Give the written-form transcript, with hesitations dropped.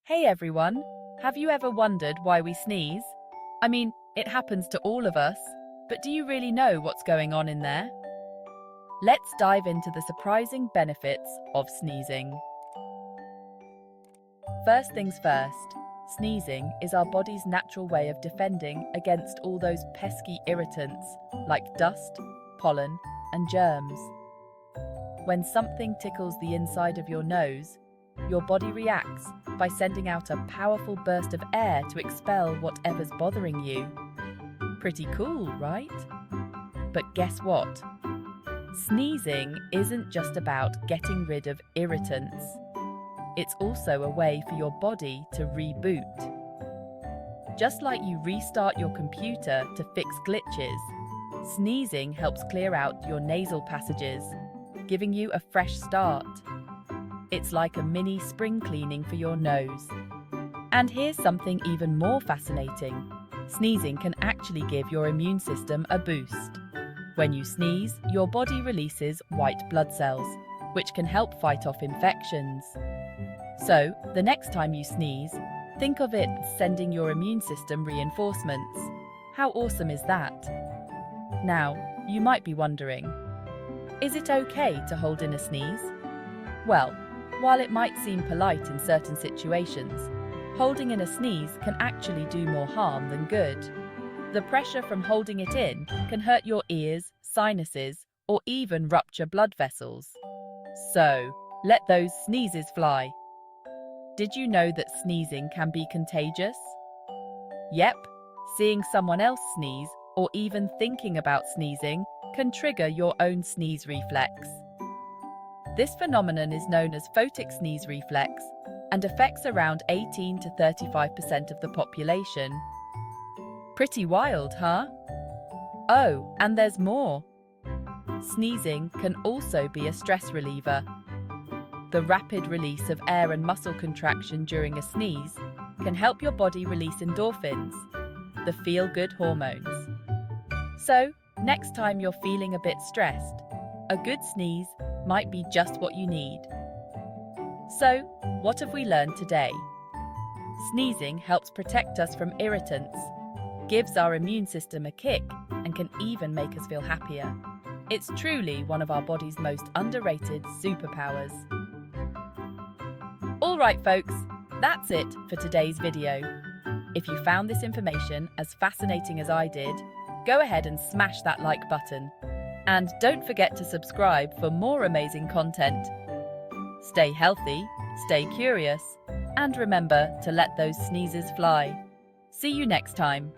Hey everyone, have you ever wondered why we sneeze? I mean, it happens to all of us, but do you really know what's going on in there? Let's dive into the surprising benefits of sneezing. First things first, sneezing is our body's natural way of defending against all those pesky irritants like dust, pollen, and germs. When something tickles the inside of your nose, your body reacts by sending out a powerful burst of air to expel whatever's bothering you. Pretty cool, right? But guess what? Sneezing isn't just about getting rid of irritants. It's also a way for your body to reboot. Just like you restart your computer to fix glitches, sneezing helps clear out your nasal passages, giving you a fresh start. It's like a mini spring cleaning for your nose. And here's something even more fascinating. Sneezing can actually give your immune system a boost. When you sneeze, your body releases white blood cells, which can help fight off infections. So, the next time you sneeze, think of it sending your immune system reinforcements. How awesome is that? Now, you might be wondering, is it okay to hold in a sneeze? Well, while it might seem polite in certain situations, holding in a sneeze can actually do more harm than good. The pressure from holding it in can hurt your ears, sinuses, or even rupture blood vessels. So, let those sneezes fly. Did you know that sneezing can be contagious? Yep, seeing someone else sneeze or even thinking about sneezing can trigger your own sneeze reflex. This phenomenon is known as photic sneeze reflex and affects around 18 to 35% of the population. Pretty wild, huh? Oh, and there's more. Sneezing can also be a stress reliever. The rapid release of air and muscle contraction during a sneeze can help your body release endorphins, the feel-good hormones. So, next time you're feeling a bit stressed, a good sneeze might be just what you need. So, what have we learned today? Sneezing helps protect us from irritants, gives our immune system a kick, and can even make us feel happier. It's truly one of our body's most underrated superpowers. Alright folks, that's it for today's video. If you found this information as fascinating as I did, go ahead and smash that like button. And don't forget to subscribe for more amazing content. Stay healthy, stay curious, and remember to let those sneezes fly. See you next time.